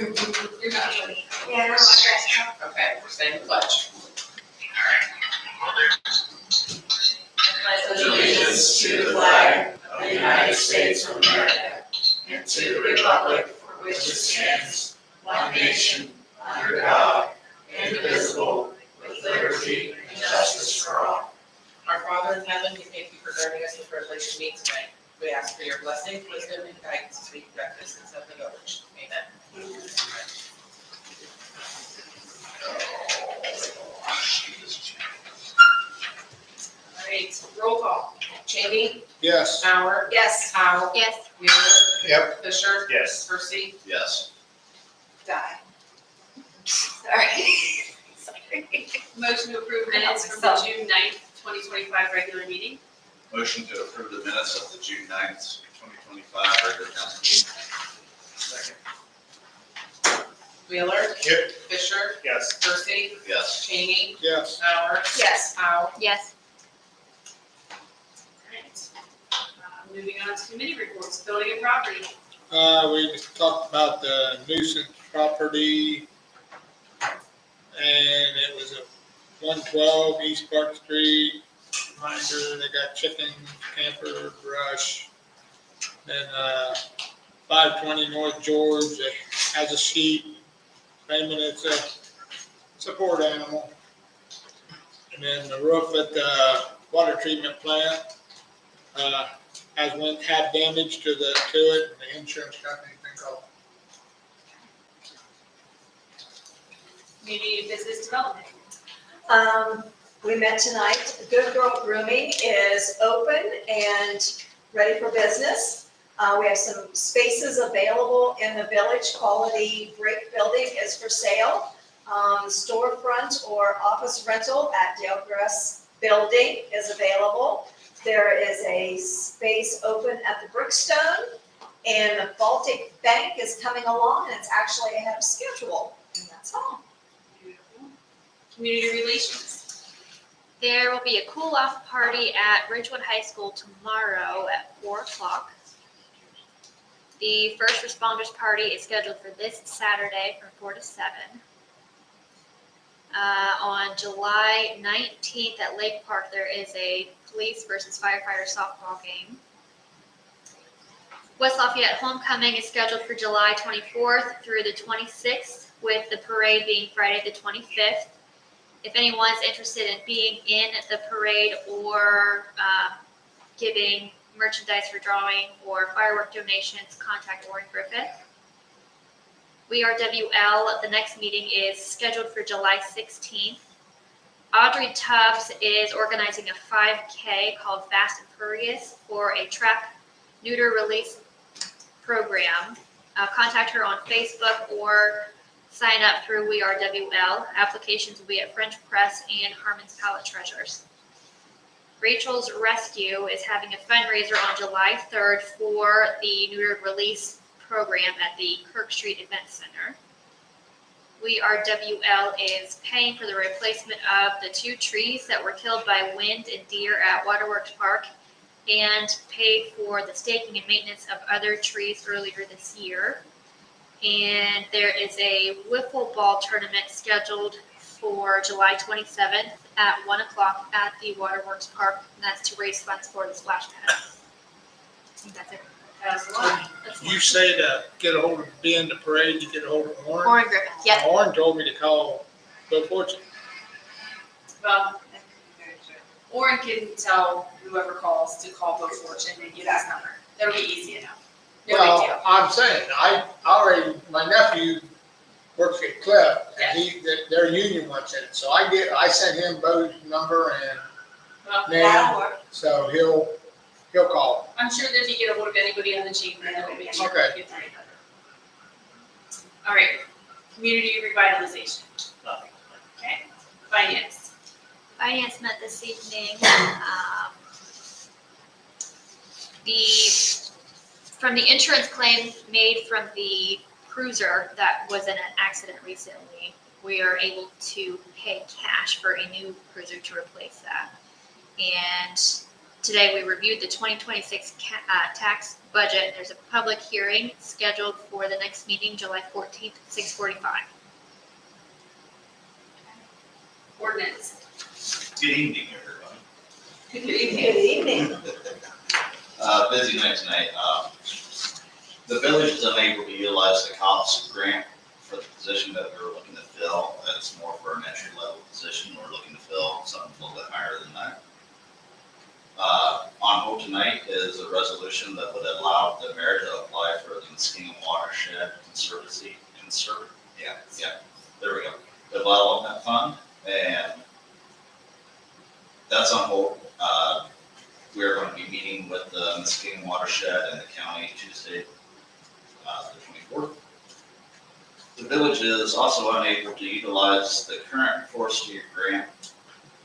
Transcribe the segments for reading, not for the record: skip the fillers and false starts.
You're not ready. Yeah, no, I Okay, we're saying the pledge. Allegiance to the flag of the United States of America and to the republic for which it stands, one nation, under God, indivisible, with liberty and justice for all. Our Father in heaven, we thank you for granting us the privilege to meet tonight. We ask for your blessing, wisdom, and guidance as we conduct business of the village. Amen. All right, roll call. Cheney, Yes. Bauer, Yes. Howe, Yes. Wheeler, Yep. Fisher, Yes. Percy, Yes. Die. Sorry. Motion to approve minutes from the June 9th, 2025 regular meeting. Motion to approve the minutes of the June 9th, 2025 regular council meeting. Second. Wheeler, Yep. Fisher, Yes. Percy, Yes. Cheney, Yes. Bauer, Yes. Howe. Yes. All right. Moving on to committee reports, building and property. We just talked about the nuisance property. And it was a 112 East Park Street. Reminder, they got chickens, camper, brush. Then, 520 North George that has a sheep. Claiming it's a support animal. And then the roof at the water treatment plant, had damage to it, and the insurance company's been called. Community business development. We met tonight. Good Girl Grooming is open and ready for business. We have some spaces available in the village. Quality Brick Building is for sale. Storefront or office rental at Dalegrass Building is available. There is a space open at the Brookstone, and the Baltic Bank is coming along, and it's actually ahead of schedule. And that's all. Beautiful. Community relations. There will be a cool-off party at Ridgewood High School tomorrow at 4 o'clock. The first responders party is scheduled for this Saturday from 4 to 7. On July 19th at Lake Park, there is a police versus firefighter softball game. West Lafayette Homecoming is scheduled for July 24th through the 26th, with the parade being Friday the 25th. If anyone's interested in being in the parade or giving merchandise for drawing or firework donations, contact Warren Griffith. We Are WL, the next meeting is scheduled for July 16th. Audrey Tubbs is organizing a 5K called Fast and Furious for a trap neuter release program. Contact her on Facebook or sign up through We Are WL. Applications will be at French Press and Harmon's Palette Treasures. Rachel's Rescue is having a fundraiser on July 3rd for the neutered release program at the Kirk Street Event Center. We Are WL is paying for the replacement of the 2 trees that were killed by wind and deer at Waterworks Park, and paid for the staking and maintenance of other trees earlier this year. And there is a wiffle ball tournament scheduled for July 27th at 1 o'clock at the Waterworks Park, and that's to raise funds for the splash pad. I think that's it. That's a lot. You say to get a hold of Ben the parade, you get a hold of Warren? Warren Griffith, yep. Warren told me to call Bill Fortune. Well, Warren can tell whoever calls to call Bill Fortune and get his number. That'll be easy enough. No big deal. Well, I'm saying, my nephew works at Cliff, and their union wants it, so I sent him Bo's number, and Well, That'll work. so he'll call. I'm sure that if you get a hold of anybody on the chief, then it'll be sure Okay. to get through. All right, community revitalization. Okay, finance. Finance met this evening. From the insurance claim made from the cruiser that was in an accident recently, we are able to pay cash for a new cruiser to replace that. And Today, we reviewed the 2026 tax budget. There's a public hearing scheduled for the next meeting, July 14th, at 6:45. Ordinance. Good evening, everybody. Good Good evening. evening. Busy night tonight. The village is unable to utilize the COPS grant for the position that we were looking to fill. It's more for an entry level position. We're looking to fill something a little bit higher than that. On hold tonight is a resolution that would allow the mayor to apply for the Muskingum Watershed Conservancy, there we go, development fund, and that's on hold. We are going to be meeting with the Muskingum Watershed and the county Tuesday, the 24th. The village is also unable to utilize the current forestry grant,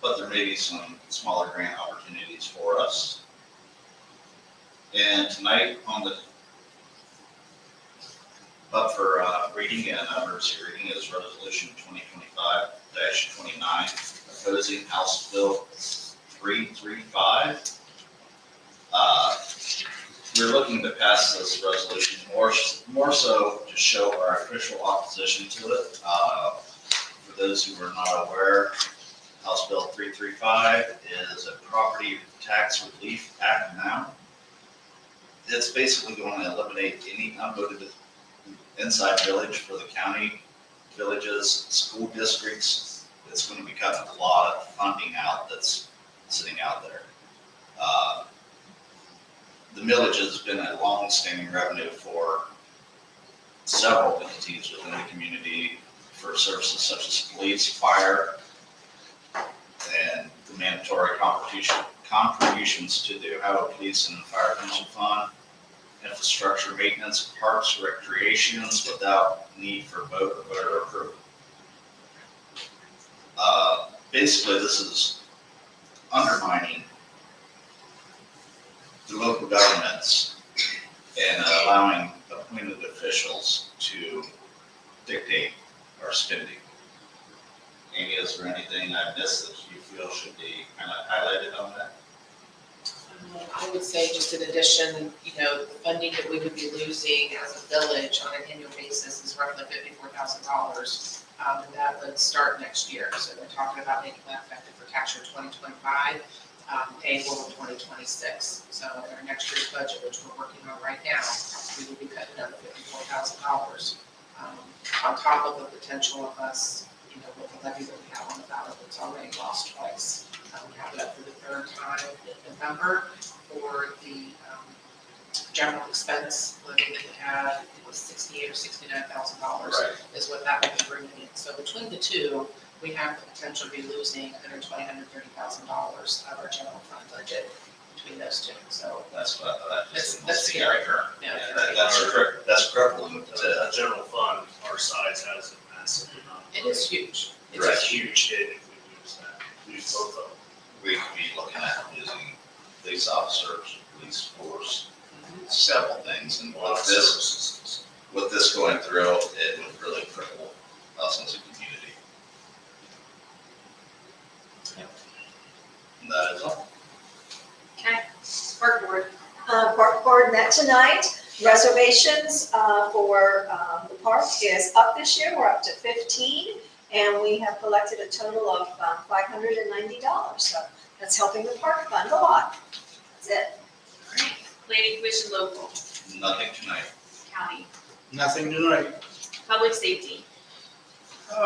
but there may be some smaller grant opportunities for us. And tonight up for reading and emergency reading is Resolution 2025-29, opposing House Bill 335. We're looking to pass this resolution more so to show our official opposition to it. For those who are not aware, House Bill 335 is a property tax relief act now. It's basically going to eliminate any unvoted inside village for the county, villages, school districts. It's going to be cutting a lot of funding out that's sitting out there. The millage has been a long-standing revenue for several entities within the community for services such as police, fire, and the mandatory contributions to the Ohio Police and Fire Pension Fund, infrastructure maintenance, parks, recreations without need for voter approval. Basically, this is undermining the local governments and allowing appointed officials to dictate our spending. Amy, is there anything I missed that you feel should be kind of highlighted on that? I would say just in addition, the funding that we would be losing as a village on an annual basis is roughly $54,000. And that would start next year. So we're talking about making that effective for tax year 2025, payable in 2026. So in our next year's budget, which we're working on right now, we will be cutting another $54,000. On top of the potential of us, with the levy that we have on the ballot that's already lost twice. We have it up for the third time in November for the general expense levy that we had. It was $68,000 or $69,000 is what that would be bringing in. So between the two, we have the potential to be losing $120,000, $130,000 of our general fund budget between those two. So That's what I That's scary. That's crippling to, The general fund, our size has a massive amount. it is huge. It's Right. It's a huge hit if we lose both of them. we could be looking at losing police officers, police force, several things. And A lot of services. with this going through, it would really cripple us as a community. And that is all. Okay, park board. Park board met tonight. Reservations for the park is up this year. We're up to 15, and we have collected a total of $590. So that's helping the park fund a lot. That's it. All right, planning commission local, Nothing tonight. county, Nothing tonight. public safety.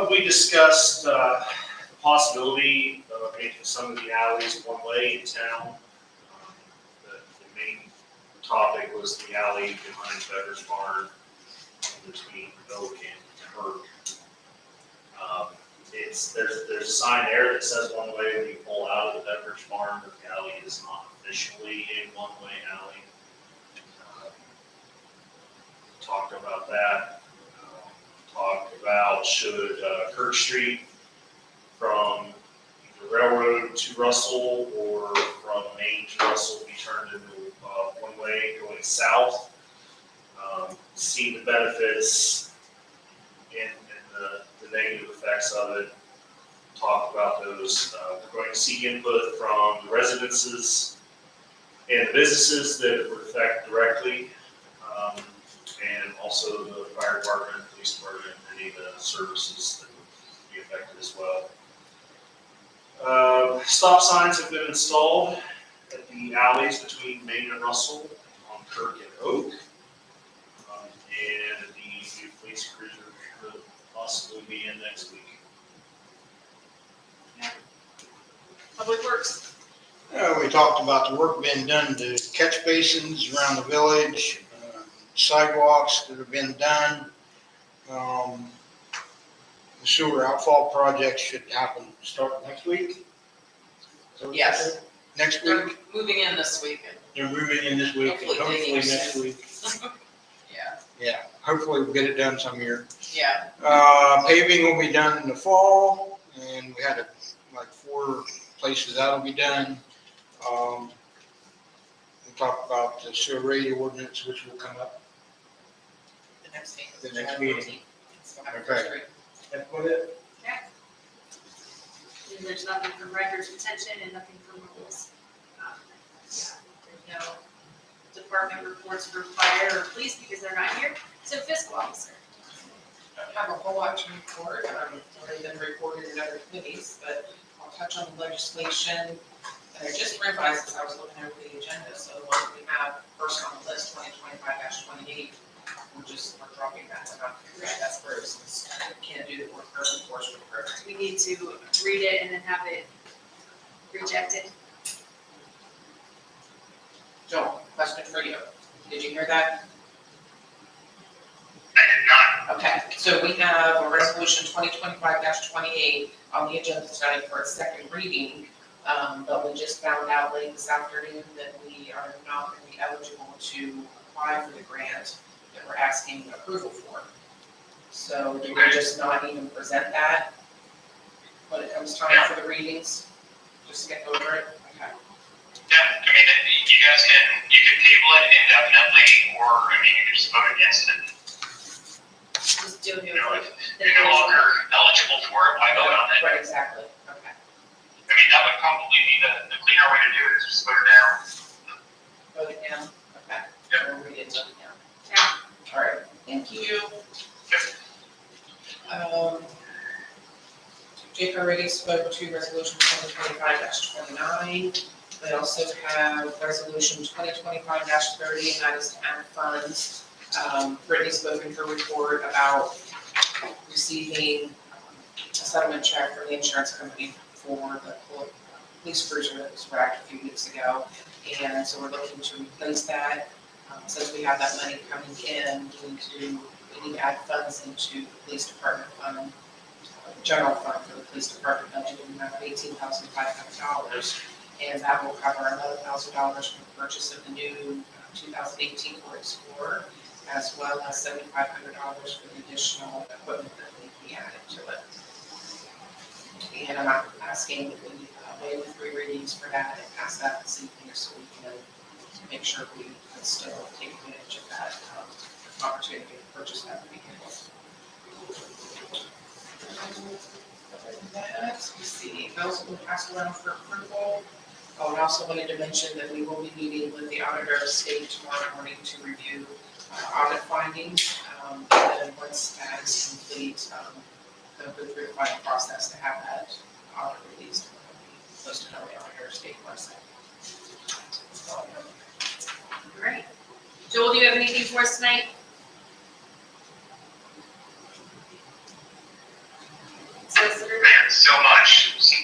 We discussed the possibility of making some of the alleys one way in town. The main topic was the alley behind Becker's Barn between Oak and Herc. There's a sign there that says one way when you pull out of the Becker's Barn, but the alley is not officially a one-way alley. Talked about that. Talked about should Kirk Street from the railroad to Russell or from Main to Russell be turned into one way going south. See the benefits and the negative effects of it. Talk about those. We're going to seek input from the residences and the businesses that it would affect directly, and also the fire department, police department, any of the services that would be affected as well. Stop signs have been installed at the alleys between Main and Russell on Kirk and Oak. And the new police cruiser could possibly be in next week. Public Works. We talked about the work being done to catch basins around the village, sidewalks that have been done. The sewer outfall project should happen, start next week. Is that what you Yes. said? Next They're week, moving in this weekend. they're moving in this week, Hopefully hopefully digging next soon. week. Yeah, Yeah, hopefully we'll get it done some year. yeah. Paving will be done in the fall, and we had like 4 places that'll be done. We talked about the sewer radio ordinance, which will come up. The next meeting. The next meeting. Okay. That's what it? And there's nothing from records retention and nothing from rules. There's no department reports for fire or police because they're not here. So fiscal officer. I don't have a whole lot to report, already been reported in other committees, but I'll touch on the legislation. And I just realized as I was looking over the agenda, so the one that we have first on the list, 2025-28, we're dropping that, we're not, that's Bruce, since we can't do the work enforcement program. We need to read it and then have it rejected. Joel, question for you. Did you hear that? I did not. Okay, so we have a resolution 2025-28 on the agenda tonight for its second reading. But we just found out late this afternoon that we are not going to be eligible to apply for the grant that we're asking approval for. So do we just not even present that when it comes time for the readings? Just get over it? Okay. Yeah, I mean, you guys you can table it indefinitely, or, I mean, you can just vote against it. Just do it. You know, if you're no longer eligible for it, why vote on it? Right, exactly, okay. I mean, that would probably be the cleaner way to do it, is just vote it down. Vote it down, okay. Yeah. We'll read it, vote it down. Yeah. All right, thank you. Jake already spoke to resolution 2025-29. We also have resolution 2025-30, and that is to add funds. Brittany's spoken her report about receiving a settlement check from the insurance company for the police cruiser that was wrecked a few weeks ago. And so we're looking to replace that. Since we have that money coming in, we need to add funds into the police department fund, general fund for the police department budget, and we have $18,500. And that will cover another $1,000 for the purchase of the new 2018 Ford Explorer, as well as $7,500 for the additional equipment that may be added to it. And I'm asking that we waive the 3 readings for that and pass that this evening so we can make sure we can still take advantage of that opportunity to purchase that vehicle. Other than that, let's see, those will be passed around for approval. Oh, and I also wanted to mention that we will be meeting with the auditor of state tomorrow morning to review audit findings. And then once that is complete, go through the final process to have that audit released. Posted on the auditor of state website. That's all I know. Great. Joel, do you have anything for us tonight? Solicitor? Man, so much to,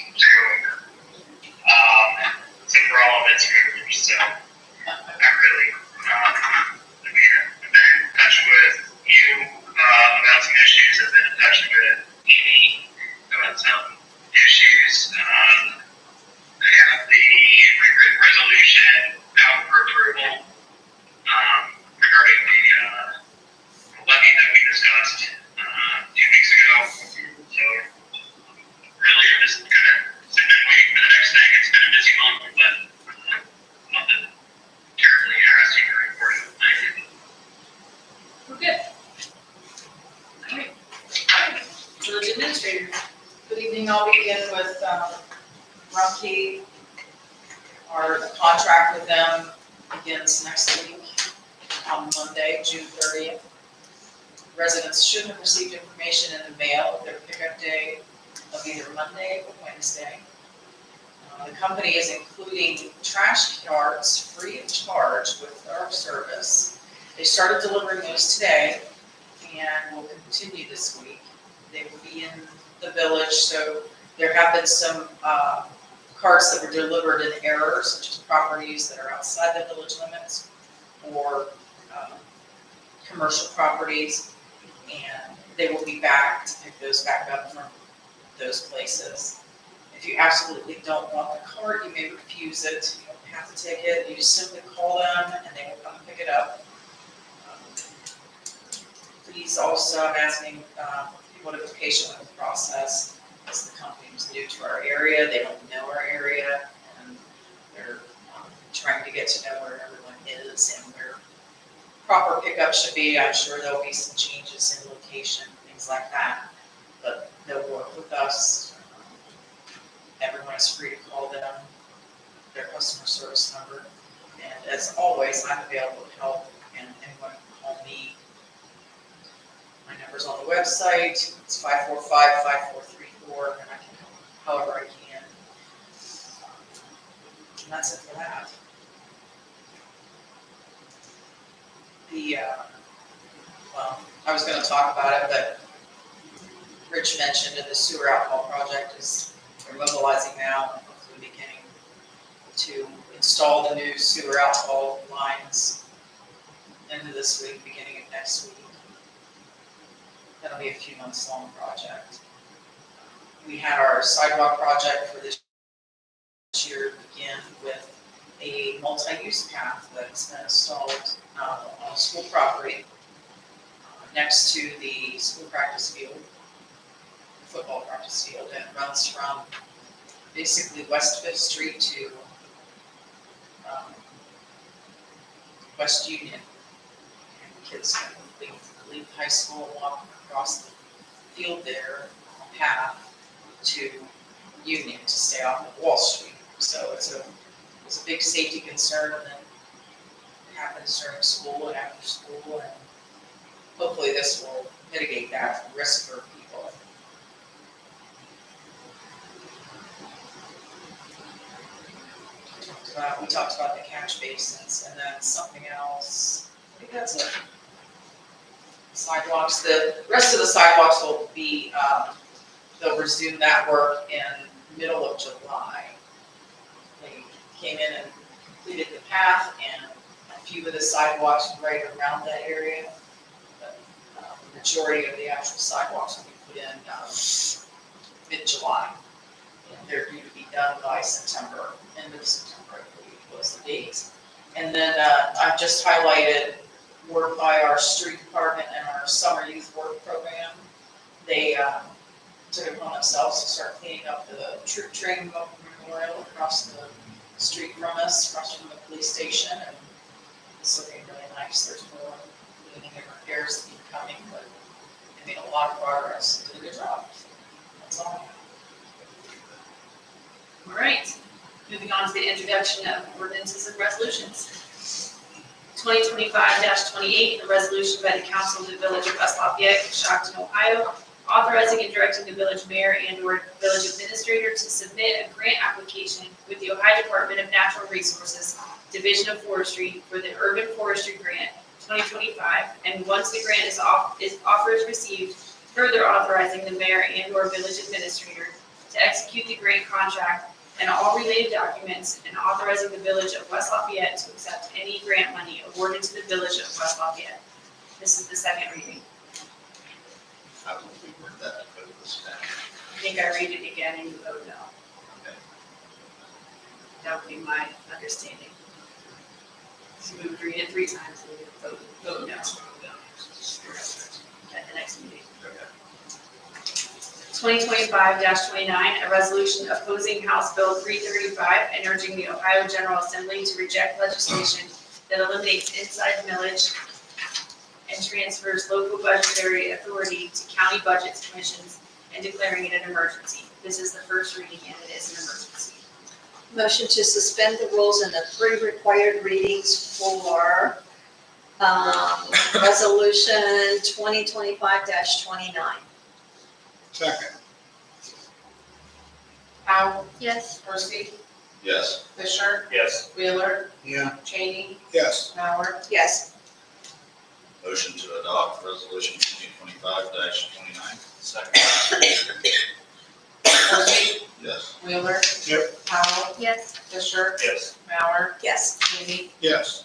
for all of it to move, so, not really. I mean, I've been in touch with you, about some issues, I've been in touch with Amy about some issues, I have the written resolution out for approval, regarding the levy that we discussed, 2 weeks ago, so, really, I'm just gonna sit and wait for the next thing. It's been a busy month, but nothing terribly interesting to report. We're good. All right. Village administrator. Good evening, I'll begin with Rumpke. Our contract with them begins next week on Monday, June 30th. Residents should have received information in the mail of their pickup day of either Monday or Wednesday. The company is including trash carts free of charge with our service. They started delivering those today and will continue this week. They will be in the village, so there have been some carts that were delivered in error, such as properties that are outside the village limits or commercial properties, and they will be back to pick those back up from those places. If you absolutely don't want the cart, you may refuse it. You don't have to take it. You just simply call them and they will come pick it up. Please also, I'm asking people to be patient with the process, because the company is new to our area. They don't know our area, and they're trying to get to know where everyone is and where proper pickup should be. I'm sure there'll be some changes in location, things like that, but they'll work with us. Everyone is free to call them, their customer service number. And as always, I'm available to help, and anyone can call me. My number's on the website. It's 545-5434, and I can help however I can. And that's it for that. Well, I was gonna talk about it, but Rich mentioned that the sewer outfall project is, we're mobilizing now, and hopefully beginning to install the new sewer outfall lines end of this week, beginning of next week. That'll be a few months long project. We had our sidewalk project for this year begin with a multi-use path that's been installed on school property next to the school practice field, football practice field, and it runs from basically West 5th Street to West Union. And kids can leave high school and walk across the field there, path to Union to stay off of Wall Street. So it's a big safety concern, and then it happens during school and after school, and hopefully this will mitigate that risk for people. We talked about the catch basins, and then something else, I think that's it. Sidewalks, the rest of the sidewalks will be, they'll resume that work in middle of July. They came in and completed the path and a few of the sidewalks right around that area. But the majority of the actual sidewalks will be put in mid-July. And they're due to be done by September, end of September, I believe was the date. And then I've just highlighted work by our street department and our summer youth work program. They took it upon themselves to start cleaning up the troop training memorial across the street from us, across from the police station, and it's looking really nice. There's more cleaning and repairs to be coming, but they made a lot of progress and did a good job. That's all. All right, moving on to the introduction of ordinances and resolutions. 2025-28, a resolution by the Council of the Village of West Lafayette, Coshocton, Ohio, authorizing and directing the village mayor and/or village administrator to submit a grant application with the Ohio Department of Natural Resources, Division of Forestry, for the Urban Forestry Grant 2025, and once the grant is offer is received, further authorizing the mayor and/or village administrator to execute the grant contract and all related documents, and authorizing the village of West Lafayette to accept any grant money awarded to the village of West Lafayette. This is the second reading. I will reword that to put this down. I think I read it again and you vote no. Okay. That would be my understanding. So we would read it 3 times and we would vote no at the next meeting. Okay. 2025-29, a resolution opposing House Bill 335 and urging the Ohio General Assembly to reject legislation that eliminates inside millage and transfers local budgetary authority to county budgets commissions and declaring it an emergency. This is the first reading and it is an emergency. Motion to suspend the rules and the 3 required readings for resolution 2025-29. Second. Powell, Yes. Percy, Yes. Fisher, Yes. Wheeler, Yeah. Cheney, Yes. Mauer, Yes. Motion to adopt resolution 2025-29. Second. Percy, Yes. Wheeler. Yep. Powell, Yes. Fisher, Yes. Mauer, Yes. Cheney, Yes.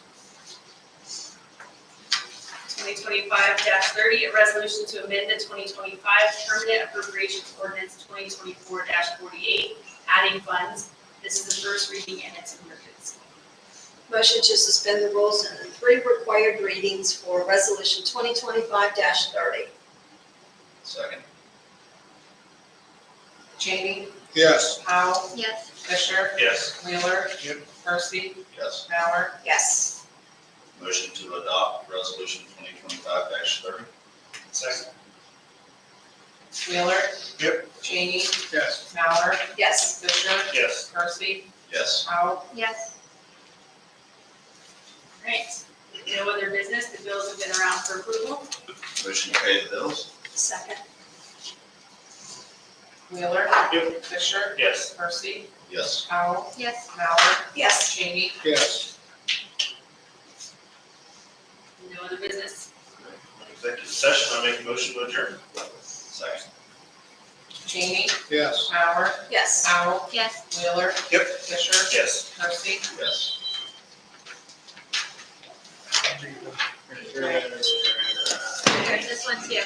2025-30, a resolution to amend the 2025 permanent appropriations ordinance 2024-48, adding funds. This is the first reading and it's an emergency. Motion to suspend the rules and the 3 required readings for resolution 2025-30. Second. Cheney, Yes. Powell, Yes. Fisher, Yes. Wheeler. Yep. Percy, Yes. Mauer, Yes. Motion to adopt resolution 2025-30. Second. Wheeler. Yep. Cheney, Yes. Mauer, Yes. Fisher, Yes. Percy, Yes. Powell, Yes. Right. No other business. The bills have been around for approval. Motion to pay the bills. Second. Wheeler. Yep. Fisher, Yes. Percy, Yes. Powell, Yes. Mauer, Yes. Cheney, Yes. No other business. Executive session, I make a motion to adjourn. Second. Cheney, Yes. Mauer, Yes. Powell, Yes. Wheeler. Yep. Fisher, Yes. Percy, Yes. There's this one too.